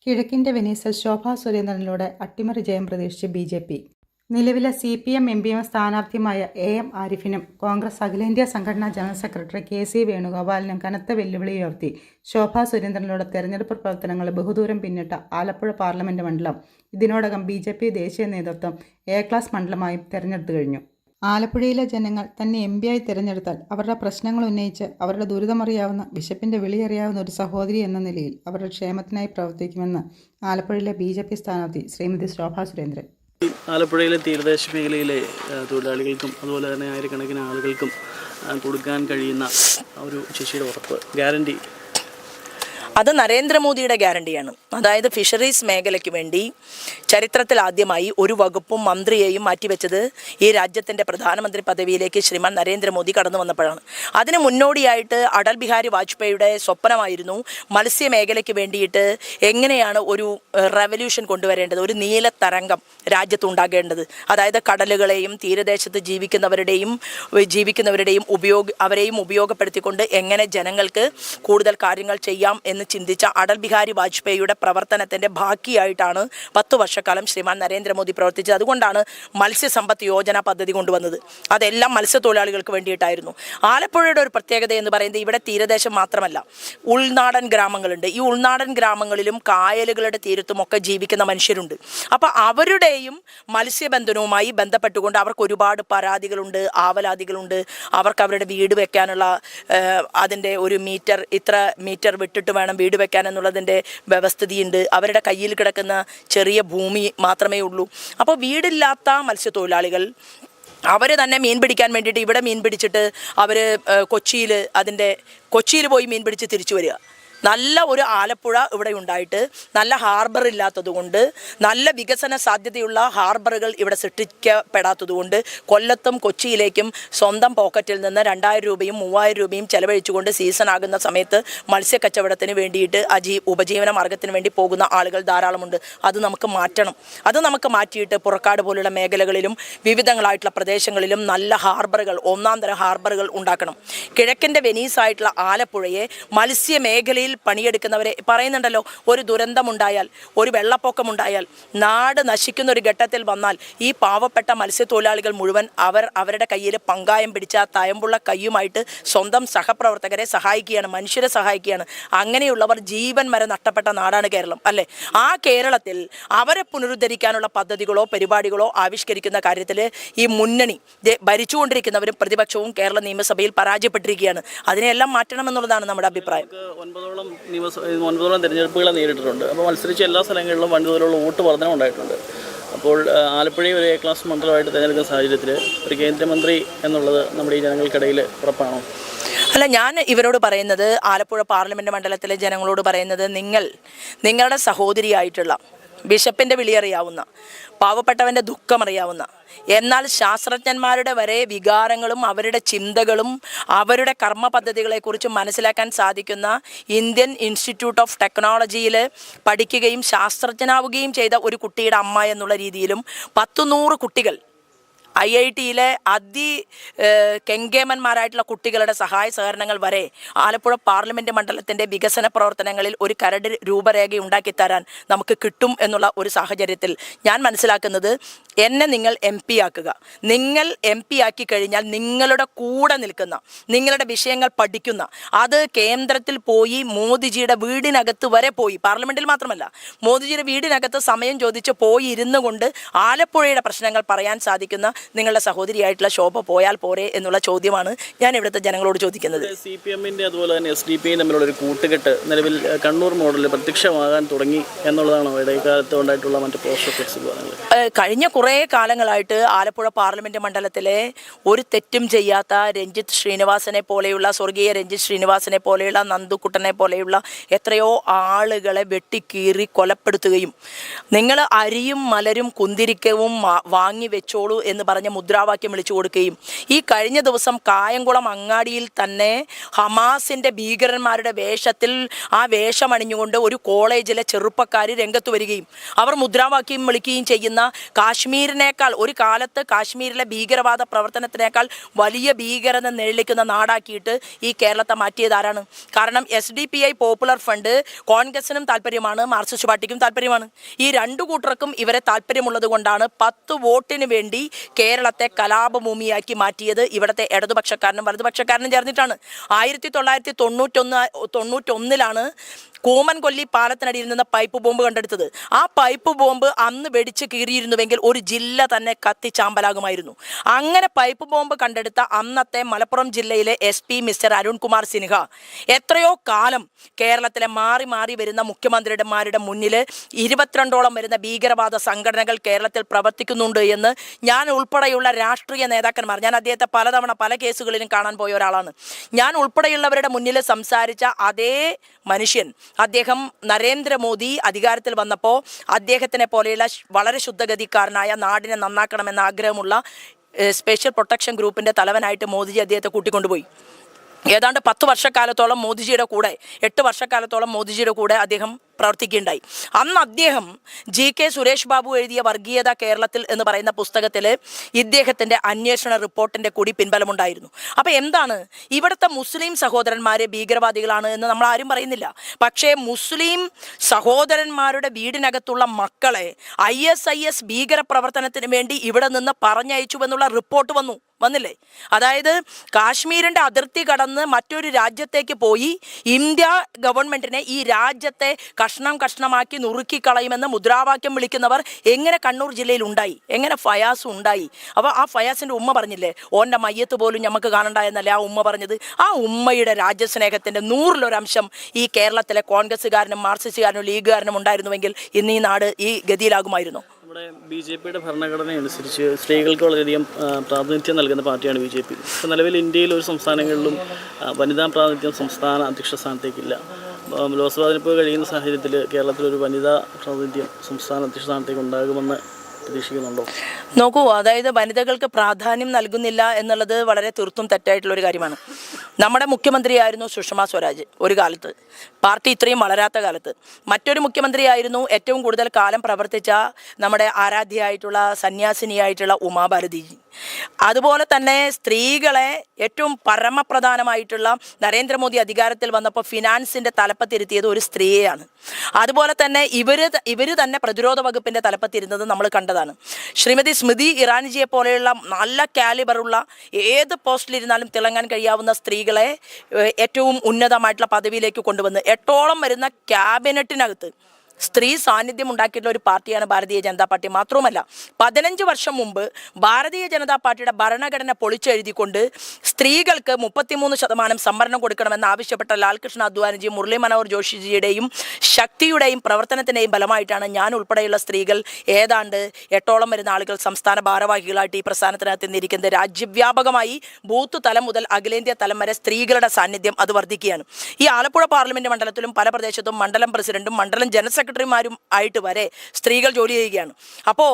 കിഴക്കിൻ്റെ വെനീസിൽ ശോഭാ സുരേന്ദ്രനിലൂടെ അട്ടിമറി ജയം പ്രതീക്ഷിച്ച് BJP. നിലവിലെ CPM MPM സ്ഥാനാർത്ഥിയുമായ AM ആരിഫിനും കോൺഗ്രസ് അഖിലേന്ത്യാ സംഘടനാ ജനറൽ സെക്രട്ടറി KC വേണുഗോപാലിനും കനത്ത വെല്ലുവിളി ഉയർത്തി ശോഭാ സുരേന്ദ്രനിലൂടെ തെരഞ്ഞെടുപ്പ് പ്രവർത്തനങ്ങൾ ബഹുദൂരം പിന്നിട്ട ആലപ്പുഴ പാർലമെന്റ് മണ്ഡലം ഇതിനോടകം BJP ദേശീയ നേതൃത്വം A ക്ലാസ് മണ്ഡലമായും തെരഞ്ഞെടുത്തു കഴിഞ്ഞു. ആലപ്പുഴയിലെ ജനങ്ങൾ തന്നെ MP ആയി തിരഞ്ഞെടുത്താൽ അവരുടെ പ്രശ്നങ്ങൾ ഉന്നയിച്ച് അവരുടെ ദുരിതമറിയാവുന്ന, വിശപ്പിൻ്റെ വിളിയറിയാവുന്ന ഒരു സഹോദരി എന്ന നിലയിൽ അവരുടെ ക്ഷേമത്തിനായി പ്രവർത്തിക്കുമെന്ന് ആലപ്പുഴയിലെ BJP സ്ഥാനാർത്ഥി ശ്രീമതി ശോഭാ സുരേന്ദ്രൻ. ആലപ്പുഴയിലെ തീരദേശ മേഖലയിലെ തൊഴിലാളികൾക്കും അതുപോലെ തന്നെ ആയിരക്കണക്കിന് ആളുകൾക്കും കൊടുക്കാൻ കഴിയുന്ന ഒരു ചേച്ചിയുടെ ഉറപ്പ്, ഗ്യാരണ്ടി, അത് നരേന്ദ്രമോദിയുടെ ഗ്യാരണ്ടിയാണ്. അതായത് ഫിഷറീസ് മേഖലയ്ക്ക് വേണ്ടി ചരിത്രത്തിൽ ആദ്യമായി ഒരു വകുപ്പും മന്ത്രിയെയും മാറ്റിവെച്ചത് ഈ രാജ്യത്തിൻ്റെ പ്രധാനമന്ത്രി പദവിയിലേക്ക് ശ്രീമാൻ നരേന്ദ്രമോദി കടന്നു വന്നപ്പോഴാണ്. അതിന് മുന്നോടിയായിട്ട് അടൽ ബിഹാരി വാജ്പേയിയുടെ സ്വപ്നമായിരുന്നു മത്സ്യ മേഖലയ്ക്ക് വേണ്ടിയിട്ട് എങ്ങനെയാണ് ഒരു റെവല്യൂഷൻ കൊണ്ടുവരേണ്ടത്, ഒരു നീല തരംഗം രാജ്യത്തുണ്ടാകേണ്ടത്. അതായത് കടലുകളെയും തീരദേശത്ത് ജീവിക്കുന്നവരുടെയും അവരെയും ഉപയോഗപ്പെടുത്തിക്കൊണ്ട് എങ്ങനെ ജനങ്ങൾക്ക് കൂടുതൽ കാര്യങ്ങൾ ചെയ്യാം എന്ന് ചിന്തിച്ച അടൽ ബിഹാരി വാജ്പേയിയുടെ പ്രവർത്തനത്തിൻ്റെ ബാക്കിയായിട്ടാണ് 10 വർഷക്കാലം ശ്രീമാൻ നരേന്ദ്രമോദി പ്രവർത്തിച്ചത്. അതുകൊണ്ടാണ് മത്സ്യസമ്പത്ത് യോജന പദ്ധതി കൊണ്ടുവന്നത്. അതെല്ലാം മത്സ്യത്തൊഴിലാളികൾക്ക് വേണ്ടിയിട്ടായിരുന്നു. ആലപ്പുഴയുടെ ഒരു പ്രത്യേകത എന്ന് പറയുന്നത് ഇവിടെ തീരദേശം മാത്രമല്ല, ഉൾനാടൻ ഗ്രാമങ്ങളുണ്ട്. ഈ ഉൾനാടൻ ഗ്രാമങ്ങളിലും കായലുകളുടെ തീരത്തുമൊക്കെ ജീവിക്കുന്ന മനുഷ്യരുണ്ട്. അപ്പോൾ അവരുടെയും മത്സ്യബന്ധനവുമായി ബന്ധപ്പെട്ടുകൊണ്ട് അവർക്ക് ഒരുപാട് പരാതികളുണ്ട്, ആവലാതികളുണ്ട്. അവർക്ക് അവരുടെ വീട് വെക്കാനുള്ള അതിൻ്റെ ഒരു ഇത്ര മീറ്റർ വിട്ടിട്ട് വേണം വീട് വെക്കാൻ എന്നുള്ളതിൻ്റെ വ്യവസ്ഥിതിയുണ്ട്. അവരുടെ കയ്യിൽ കിടക്കുന്ന ചെറിയ ഭൂമി മാത്രമേ ഉള്ളൂ. അപ്പോൾ വീടില്ലാത്ത മത്സ്യത്തൊഴിലാളികൾ അവർ തന്നെ മീൻ പിടിക്കാൻ വേണ്ടിയിട്ട് ഇവിടെ മീൻ പിടിച്ചിട്ട് അവർ കൊച്ചിയിൽ പോയി മീൻ പിടിച്ച് തിരിച്ചു വരിക. നല്ല ഒരു ആലപ്പുഴ ഇവിടെ ഉണ്ടായിട്ട് നല്ല ഹാർബർ ഇല്ലാത്തതുകൊണ്ട്, നല്ല വികസന സാധ്യതയുള്ള ഹാർബറുകൾ ഇവിടെ സൃഷ്ടിക്കപ്പെടാത്തതുകൊണ്ട് കൊല്ലത്തും കൊച്ചിയിലേക്കും സ്വന്തം പോക്കറ്റിൽ നിന്ന് 2000 രൂപയും 3000 രൂപയും ചെലവഴിച്ചുകൊണ്ട് സീസൺ ആകുന്ന സമയത്ത് മത്സ്യക്കച്ചവടത്തിന് വേണ്ടിയിട്ട് ഉപജീവന മാർഗത്തിന് വേണ്ടി പോകുന്ന ആളുകൾ ധാരാളമുണ്ട്. അത് നമുക്ക് മാറ്റണം. അത് നമുക്ക് മാറ്റിയിട്ട് പുറക്കാട് പോലുള്ള മേഖലകളിലും വിവിധങ്ങളായിട്ടുള്ള പ്രദേശങ്ങളിലും നല്ല ഹാർബറുകൾ, ഒന്നാം തരം ഹാർബറുകൾ ഉണ്ടാക്കണം. കിഴക്കിൻ്റെ വെനീസായിട്ടുള്ള ആലപ്പുഴയെ മത്സ്യ മേഖലയിൽ പണിയെടുക്കുന്നവരെ പറയുന്നുണ്ടല്ലോ, ഒരു ദുരന്തമുണ്ടായാൽ, ഒരു വെള്ളപ്പൊക്കമുണ്ടായാൽ, നാട് നശിക്കുന്ന ഒരു ഘട്ടത്തിൽ വന്നാൽ ഈ പാവപ്പെട്ട മത്സ്യത്തൊഴിലാളികൾ മുഴുവൻ അവരുടെ കയ്യിൽ പങ്കായം പിടിച്ച തയമ്പുള്ള കയ്യുമായിട്ട് സ്വന്തം സഹപ്രവർത്തകരെ സഹായിക്കുകയാണ്, മനുഷ്യരെ സഹായിക്കുകയാണ്. അങ്ങനെയുള്ളവർ ജീവൻ വരെ നഷ്ടപ്പെട്ട നാടാണ് കേരളം, അല്ലേ? ആ കേരളത്തിൽ അവരെ പുനരുദ്ധരിക്കാനുള്ള പദ്ധതികളോ പരിപാടികളോ ആവിഷ്കരിക്കുന്ന കാര്യത്തിൽ ഈ മുന്നണി ഭരിച്ചുകൊണ്ടിരിക്കുന്നവരും പ്രതിപക്ഷവും കേരള നിയമസഭയിൽ പരാജയപ്പെട്ടിരിക്കുകയാണ്. അതിനെല്ലാം മാറ്റണമെന്നുള്ളതാണ് നമ്മുടെ അഭിപ്രായം. 9 തിരഞ്ഞെടുപ്പുകളെ നേരിട്ടിട്ടുണ്ട്. അപ്പോൾ മത്സരിച്ച എല്ലാ സ്ഥലങ്ങളിലും വൻതോതിലുള്ള വോട്ട് വർധന ഉണ്ടായിട്ടുണ്ട്. അപ്പോൾ ആലപ്പുഴയെ ഒരു A ക്ലാസ് മണ്ഡലമായിട്ട് തിരഞ്ഞെടുക്കുന്ന സാഹചര്യത്തിൽ ഒരു കേന്ദ്രമന്ത്രി എന്നുള്ളത് നമ്മുടെ ഈ ജനങ്ങൾക്കിടയിൽ ഉറപ്പാണോ? അല്ല, ഞാൻ ഇവരോട് പറയുന്നത്, ആലപ്പുഴ പാർലമെൻറ്റ് മണ്ഡലത്തിലെ ജനങ്ങളോട് പറയുന്നത്, നിങ്ങളുടെ സഹോദരിയായിട്ടുള്ള, ബിഷപ്പിൻ്റെ വിളിയറിയാവുന്ന, പാവപ്പെട്ടവൻ്റെ ദുഃഖമറിയാവുന്ന, എന്നാൽ ശാസ്ത്രജ്ഞന്മാരുടെ വരെ വികാരങ്ങളും അവരുടെ ചിന്തകളും അവരുടെ കർമ്മ പദ്ധതികളെക്കുറിച്ച് മനസ്സിലാക്കാൻ സാധിക്കുന്ന ഇന്ത്യൻ ഇൻസ്റ്റിറ്റ്യൂട്ട് ഓഫ് ടെക്നോളജിയിൽ പഠിക്കുകയും ശാസ്ത്രജ്ഞനാവുകയും ചെയ്ത ഒരു കുട്ടിയുടെ അമ്മ എന്നുള്ള രീതിയിലും 100 കുട്ടികൾ IIT-യിലെ കെങ്കേമന്മാരായിട്ടുള്ള കുട്ടികളുടെ സഹായ സഹകരണങ്ങൾ വരെ ആലപ്പുഴ പാർലമെൻറ്റ് മണ്ഡലത്തിൻ്റെ വികസന പ്രവർത്തനങ്ങളിൽ ഒരു കരട് രൂപരേഖ ഉണ്ടാക്കിത്തരാൻ നമുക്ക് കിട്ടും എന്നുള്ള ഒരു സാഹചര്യത്തിൽ ഞാൻ മനസ്സിലാക്കുന്നത്, എന്നെ നിങ്ങൾ MP ആക്കുക. നിങ്ങൾ MP ആക്കി കഴിഞ്ഞാൽ നിങ്ങളുടെ കൂടെ നിൽക്കുന്ന, നിങ്ങളുടെ വിഷയങ്ങൾ പഠിക്കുന്ന, അത് കേന്ദ്രത്തിൽ പോയി മോദിജിയുടെ വീടിനകത്ത് വരെ പോയി, പാർലമെൻറ്റിൽ മാത്രമല്ല മോദിജിയുടെ വീടിനകത്ത് സമയം ചോദിച്ച് പോയി ഇരുന്നു കൊണ്ട് ആലപ്പുഴയുടെ പ്രശ്നങ്ങൾ പറയാൻ സാധിക്കുന്ന നിങ്ങളുടെ സഹോദരിയായിട്ടുള്ള ശോഭ പോയാൽ പോരെ എന്നുള്ള ചോദ്യമാണ് ഞാൻ ഇവിടുത്തെ ജനങ്ങളോട് ചോദിക്കുന്നത്. CPM-ന്റെ അതുപോലെ തന്നെ SDPയും തമ്മിലുള്ള ഒരു കൂട്ടുകെട്ട് നിലവിൽ കണ്ണൂർ മോഡലിൽ പ്രത്യക്ഷമാകാൻ തുടങ്ങി എന്നുള്ളതാണോ ഇടക്കാലത്ത് ഉണ്ടായിട്ടുള്ള മറ്റ് പോസ്റ്റ്? കഴിഞ്ഞ കുറേ കാലങ്ങളായിട്ട് ആലപ്പുഴ പാർലമെൻറ്റ് മണ്ഡലത്തിലെ ഒരു തെറ്റും ചെയ്യാത്ത രഞ്ജിത്ത് ശ്രീനിവാസനെ പോലെയുള്ള, സ്വർഗീയ രഞ്ജിത്ത് ശ്രീനിവാസനെ പോലെയുള്ള, നന്ദുക്കുട്ടനെ പോലെയുള്ള എത്രയോ ആളുകളെ വെട്ടിക്കീറി കൊലപ്പെടുത്തുകയും, നിങ്ങൾ അരിയും മലരും കുന്തിരിക്കവും വാങ്ങി വെച്ചോളൂ എന്ന് പറഞ്ഞ മുദ്രാവാക്യം വിളിച്ചു കൊടുക്കുകയും, ഈ കഴിഞ്ഞ ദിവസം കായംകുളം അങ്ങാടിയിൽ തന്നെ ഹമാസിൻ്റെ ഭീകരന്മാരുടെ വേഷത്തിൽ ആ വേഷമണിഞ്ഞുകൊണ്ട് ഒരു കോളേജിലെ ചെറുപ്പക്കാർ രംഗത്ത് വരികയും അവർ മുദ്രാവാക്യം വിളിക്കുകയും ചെയ്യുന്ന കാശ്മീർ കാശ്മീരിനേക്കാൾ ഒരു കാലത്ത് കാശ്മീരിലെ ഭീകരവാദ പ്രവർത്തനത്തിനേക്കാൾ വലിയ ഭീകരത നിഴലിക്കുന്ന നാടാക്കിയിട്ട് ഈ കേരളത്തെ മാറ്റിയത് ആരാണ്? കാരണം SDPI പോപ്പുലർ ഫ്രണ്ട് കോൺഗ്രസിനും താല്പര്യമാണ്, മാർക്സിസ്റ്റ് പാർട്ടിക്കും താല്പര്യമാണ്. ഈ രണ്ടു കൂട്ടർക്കും ഇവരെ താല്പര്യമുള്ളത് കൊണ്ടാണ് 10 വോട്ടിന് വേണ്ടി കേരളത്തെ കലാപഭൂമിയാക്കി മാറ്റിയത്. ഇവിടുത്തെ ഇടതുപക്ഷക്കാരനും വലതുപക്ഷക്കാരനും ചേർന്നിട്ടാണ്. 1991 കൂമൻകൊല്ലി പാലത്തിനടിയിൽ നിന്ന് പൈപ്പ് ബോംബ് കണ്ടെടുത്തത്. ആ പൈപ്പ് ബോംബ് അന്ന് വെടിച്ച് കീറിയിരുന്നുവെങ്കിൽ ഒരു ജില്ല തന്നെ കത്തിച്ചാമ്പലാകുമായിരുന്നു. അങ്ങനെ പൈപ്പ് ബോംബ് കണ്ടെടുത്ത അന്നത്തെ മലപ്പുറം ജില്ലയിലെ SP മിസ്റ്റർ അരുൺകുമാർ സിൻഹ എത്രയോ കാലം കേരളത്തിലെ മാറി മാറി വരുന്ന മുഖ്യമന്ത്രിമാരുടെ മുന്നിൽ 22ഓളം വരുന്ന ഭീകരവാദ സംഘടനകൾ കേരളത്തിൽ പ്രവർത്തിക്കുന്നുണ്ട് എന്ന് ഞാൻ ഉൾപ്പെടെയുള്ള രാഷ്ട്രീയ നേതാക്കന്മാർ, ഞാൻ അദ്ദേഹത്തെ പലതവണ പല കേസുകളിലും കാണാൻ പോയ ഒരാളാണ്, ഞാൻ ഉൾപ്പെടെയുള്ളവരുടെ മുന്നിൽ സംസാരിച്ച അതേ മനുഷ്യൻ, അദ്ദേഹം നരേന്ദ്രമോദി അധികാരത്തിൽ വന്നപ്പോൾ അദ്ദേഹത്തിനെ പോലെയുള്ള വളരെ ശുദ്ധഗതിക്കാരനായ നാടിനെ നന്നാക്കണമെന്ന ആഗ്രഹമുള്ള സ്പെഷ്യൽ പ്രൊട്ടക്ഷൻ ഗ്രൂപ്പിൻ്റെ തലവനായിട്ട് മോദിജി അദ്ദേഹത്തെ കൂട്ടിക്കൊണ്ടുപോയി. ഏതാണ്ട് 10 വർഷക്കാലത്തോളം മോദിജിയുടെ കൂടെ 8 വർഷക്കാലത്തോളം മോദിജിയുടെ കൂടെ അദ്ദേഹം പ്രവർത്തിക്കുകയുണ്ടായി. അന്ന് അദ്ദേഹം GK സുരേഷ് ബാബു എഴുതിയ വർഗീയത കേരളത്തിൽ എന്ന് പറയുന്ന പുസ്തകത്തിൽ ഇദ്ദേഹത്തിൻ്റെ അന്വേഷണ റിപ്പോർട്ടിൻ്റെ കൂടി പിൻബലമുണ്ടായിരുന്നു. അപ്പോൾ എന്താണ്, ഇവിടുത്തെ മുസ്ലിം സഹോദരന്മാരെ ഭീകരവാദികളാണ് എന്ന് നമ്മൾ ആരും പറയുന്നില്ല. പക്ഷേ മുസ്ലിം സഹോദരന്മാരുടെ വീടിനകത്തുള്ള മക്കളെ ISIS ഭീകര പ്രവർത്തനത്തിന് വേണ്ടി ഇവിടെ നിന്ന് പറഞ്ഞയച്ചു എന്നുള്ള റിപ്പോർട്ട് വന്നില്ലേ? അതായത് കാശ്മീരിൻ്റെ അതിർത്തി കടന്ന് മറ്റൊരു രാജ്യത്തേക്ക് പോയി ഇന്ത്യ ഗവൺമെൻറ്റിനെ ഈ രാജ്യത്തെ കഷ്ണമാക്കി നുറുക്കിക്കളയുമെന്ന് മുദ്രാവാക്യം വിളിക്കുന്നവർ എങ്ങനെ കണ്ണൂർ ജില്ലയിൽ ഉണ്ടായി? എങ്ങനെ ഫയാസ് ഉണ്ടായി? അപ്പോൾ ആ ഫയാസിൻ്റെ ഉമ്മ പറഞ്ഞില്ലേ, ഓൻ്റെ മയ്യത്ത് പോലും നമുക്ക് കാണണ്ടായെന്നല്ലേ ആ ഉമ്മ പറഞ്ഞത്? ആ ഉമ്മയുടെ രാജ്യസ്നേഹത്തിൻ്റെ 100% ഈ കേരളത്തിലെ കോൺഗ്രസ്സുകാരനും മാർക്സിസ്റ്റുകാരനും ലീഗുകാരനും ഉണ്ടായിരുന്നുവെങ്കിൽ ഇന്ന് ഈ നാട് ഈ ഗതിയിലാകുമായിരുന്നു. നമ്മുടെ BJPയുടെ ഭരണഘടന അനുസരിച്ച് സ്ത്രീകൾക്ക് വളരെയധികം പ്രാതിനിധ്യം നൽകുന്ന പാർട്ടിയാണ് BJP. ഇപ്പോൾ നിലവിൽ ഇന്ത്യയിൽ ഒരു സംസ്ഥാനങ്ങളിലും വനിതാ പ്രാതിനിധ്യം സംസ്ഥാന അധ്യക്ഷ സ്ഥാനത്തേക്കില്ല. ലോക്സഭാ തെരഞ്ഞെടുപ്പ് കഴിയുന്ന സാഹചര്യത്തിൽ കേരളത്തിലൊരു വനിതാ പ്രാതിനിധ്യം സംസ്ഥാന അധ്യക്ഷ സ്ഥാനത്തേക്ക് ഉണ്ടാകുമെന്ന് പ്രതീക്ഷിക്കുന്നുണ്ടോ? നോക്കൂ, അതായത് വനിതകൾക്ക് പ്രാധാന്യം നൽകുന്നില്ല എന്നുള്ളത് വളരെ തീർത്തും തെറ്റായിട്ടുള്ളൊരു കാര്യമാണ്. നമ്മുടെ മുഖ്യമന്ത്രിയായിരുന്നു സുഷമ സ്വരാജ് ഒരു കാലത്ത്, പാർട്ടി ഇത്രയും വളരാത്ത കാലത്ത്. മറ്റൊരു മുഖ്യമന്ത്രിയായിരുന്നു ഏറ്റവും കൂടുതൽ കാലം പ്രവർത്തിച്ച നമ്മുടെ ആരാധ്യയായിട്ടുള്ള സന്യാസിനിയായിട്ടുള്ള ഉമാഭാരതിജി. അതുപോലെ തന്നെ സ്ത്രീകളെ ഏറ്റവും പരമപ്രധാനമായിട്ടുള്ള നരേന്ദ്രമോദി അധികാരത്തിൽ വന്നപ്പോൾ ഫിനാൻസിൻ്റെ തലപ്പത്തിരുത്തിയത് ഒരു സ്ത്രീയെയാണ്. അതുപോലെ തന്നെ ഇവർ തന്നെ പ്രതിരോധ വകുപ്പിൻ്റെ തലപ്പത്തിരുന്നത് നമ്മൾ കണ്ടതാണ്. ശ്രീമതി സ്മൃതി ഇറാനിജിയെ പോലെയുള്ള നല്ല കാലിബറുള്ള ഏത് പോസ്റ്റിലിരുന്നാലും തിളങ്ങാൻ കഴിയാവുന്ന സ്ത്രീകളെ ഏറ്റവും ഉന്നതമായിട്ടുള്ള പദവിയിലേക്ക് കൊണ്ടുവന്ന് 8ഓളം വരുന്ന ക്യാബിനറ്റിനകത്ത് സ്ത്രീ സാന്നിധ്യം ഉണ്ടാക്കിയിട്ടുള്ള ഒരു പാർട്ടിയാണ് ഭാരതീയ ജനതാ പാർട്ടി. മാത്രവുമല്ല 15 വർഷം മുമ്പ് ഭാരതീയ ജനതാ പാർട്ടിയുടെ ഭരണഘടന പൊളിച്ചെഴുതിക്കൊണ്ട് സ്ത്രീകൾക്ക് 33% സംവരണം കൊടുക്കണമെന്ന് ആവശ്യപ്പെട്ട ലാൽകൃഷ്ണ അദ്വാനിജി, മുരളി മനോഹർ ജോഷിജിയുടെയും ശക്തിയുടെയും പ്രവർത്തനത്തിൻ്റെയും ഫലമായിട്ടാണ് ഞാൻ ഉൾപ്പെടെയുള്ള സ്ത്രീകൾ ഏതാണ്ട് 8ഓളം വരുന്ന ആളുകൾ സംസ്ഥാന ഭാരവാഹികളായിട്ട് ഈ പ്രസ്ഥാനത്തിനകത്ത് നിന്നിരിക്കുന്നത്. രാജ്യവ്യാപകമായി ബൂത്ത് തലം മുതൽ അഖിലേന്ത്യാ തലം വരെ സ്ത്രീകളുടെ സാന്നിധ്യം അത് വർദ്ധിക്കുകയാണ്. ഈ ആലപ്പുഴ പാർലമെൻറ്റ് മണ്ഡലത്തിലും പല പ്രദേശത്തും മണ്ഡലം പ്രസിഡന്റും മണ്ഡലം ജനറൽ സെക്രട്ടറിമാരും ആയിട്ട് വരെ സ്ത്രീകൾ ജോലി ചെയ്യുകയാണ്. അപ്പോൾ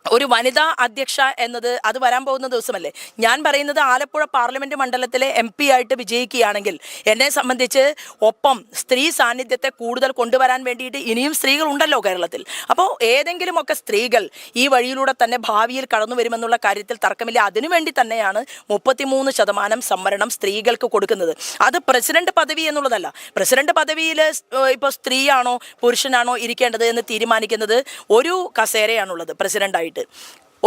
ഒരു വനിതാ അധ്യക്ഷ എന്നത് അത് വരാൻ പോകുന്ന ദിവസമല്ലേ. ഞാൻ പറയുന്നത് ആലപ്പുഴ പാർലമെൻറ്റ് മണ്ഡലത്തിലെ MP ആയിട്ട് വിജയിക്കുകയാണെങ്കിൽ എന്നെ സംബന്ധിച്ച് ഒപ്പം സ്ത്രീ സാന്നിധ്യത്തെ കൂടുതൽ കൊണ്ടുവരാൻ വേണ്ടിയിട്ട് ഇനിയും സ്ത്രീകൾ ഉണ്ടല്ലോ കേരളത്തിൽ. അപ്പോൾ ഏതെങ്കിലുമൊക്കെ സ്ത്രീകൾ ഈ വഴിയിലൂടെ തന്നെ ഭാവിയിൽ കടന്നു വരുമെന്നുള്ള കാര്യത്തിൽ തർക്കമില്ല. അതിനുവേണ്ടി തന്നെയാണ് 33% സംവരണം സ്ത്രീകൾക്ക് കൊടുക്കുന്നത്. അത് പ്രസിഡന്റ് പദവി എന്നുള്ളതല്ല. പ്രസിഡന്റ് പദവിയിൽ ഇപ്പോൾ സ്ത്രീയാണോ പുരുഷനാണോ ഇരിക്കേണ്ടത് എന്ന് തീരുമാനിക്കുന്നത് ഒരു കസേരയാണുള്ളത് പ്രസിഡന്റായിട്ട്.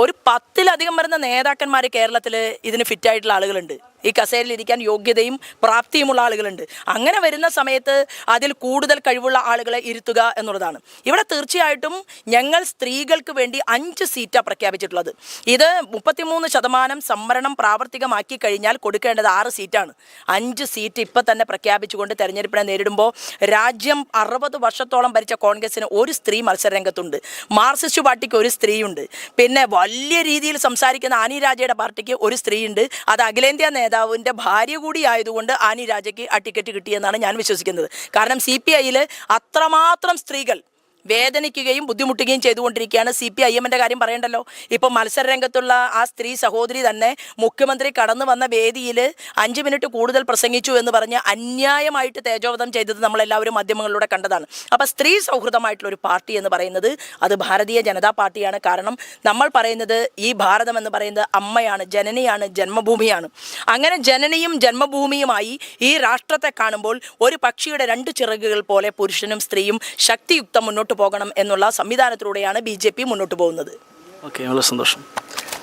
ഒരു 10-ലധികം വരുന്ന നേതാക്കന്മാർ കേരളത്തിൽ ഇതിന് ഫിറ്റായിട്ടുള്ള ആളുകളുണ്ട്. ഈ കസേരയിലിരിക്കാൻ യോഗ്യതയും പ്രാപ്തിയുമുള്ള ആളുകളുണ്ട്. അങ്ങനെ വരുന്ന സമയത്ത് അതിൽ കൂടുതൽ കഴിവുള്ള ആളുകളെ ഇരുത്തുക എന്നുള്ളതാണ്. ഇവിടെ തീർച്ചയായിട്ടും ഞങ്ങൾ സ്ത്രീകൾക്ക് വേണ്ടി 5 സീറ്റാണ് പ്രഖ്യാപിച്ചിട്ടുള്ളത്. ഇത് 33% സംവരണം പ്രാവർത്തികമാക്കി കഴിഞ്ഞാൽ കൊടുക്കേണ്ടത് 6 സീറ്റാണ്. 5 സീറ്റ് ഇപ്പം തന്നെ പ്രഖ്യാപിച്ചുകൊണ്ട് തെരഞ്ഞെടുപ്പിനെ നേരിടുമ്പോൾ രാജ്യം 60 വർഷത്തോളം ഭരിച്ച കോൺഗ്രസിന് ഒരു സ്ത്രീ മത്സരരംഗത്തുണ്ട്. മാർക്സിസ്റ്റ് പാർട്ടിക്ക് ഒരു സ്ത്രീയുണ്ട്. പിന്നെ വലിയ രീതിയിൽ സംസാരിക്കുന്ന ആനി രാജയുടെ പാർട്ടിക്ക് ഒരു സ്ത്രീയുണ്ട്. അത് അഖിലേന്ത്യാ നേതാവിൻ്റെ ഭാര്യ കൂടി ആയതുകൊണ്ട് ആനി രാജയ്ക്ക് ആ ടിക്കറ്റ് കിട്ടിയെന്നാണ് ഞാൻ വിശ്വസിക്കുന്നത്. കാരണം CPIയിൽ അത്രമാത്രം സ്ത്രീകൾ വേദനിക്കുകയും ബുദ്ധിമുട്ടുകയും ചെയ്തുകൊണ്ടിരിക്കുകയാണ്. CPIMൻ്റെ കാര്യം പറയണ്ടല്ലോ. ഇപ്പം മത്സരരംഗത്തുള്ള ആ സ്ത്രീ സഹോദരി തന്നെ മുഖ്യമന്ത്രി കടന്നു വന്ന വേദിയിൽ 5 മിനിറ്റ് കൂടുതൽ പ്രസംഗിച്ചു എന്ന് പറഞ്ഞ് അന്യായമായിട്ട് തേജോവധം ചെയ്തത് നമ്മളെല്ലാവരും മാധ്യമങ്ങളിലൂടെ കണ്ടതാണ്. അപ്പോൾ സ്ത്രീ സൗഹൃദമായിട്ടുള്ളൊരു പാർട്ടി എന്ന് പറയുന്നത് അത് ഭാരതീയ ജനതാ പാർട്ടിയാണ്. കാരണം നമ്മൾ പറയുന്നത് ഈ ഭാരതം എന്ന് പറയുന്നത് അമ്മയാണ്, ജനനിയാണ്, ജന്മഭൂമിയാണ്. അങ്ങനെ ജനനിയും ജന്മഭൂമിയുമായി ഈ രാഷ്ട്രത്തെ കാണുമ്പോൾ ഒരു പക്ഷിയുടെ 2 ചിറകുകൾ പോലെ പുരുഷനും സ്ത്രീയും ശക്തിയുക്തം മുന്നോട്ട് പോകണം എന്നുള്ള സംവിധാനത്തിലൂടെയാണ് BJP മുന്നോട്ട് പോകുന്നത്. ഓക്കെ, വളരെ സന്തോഷം.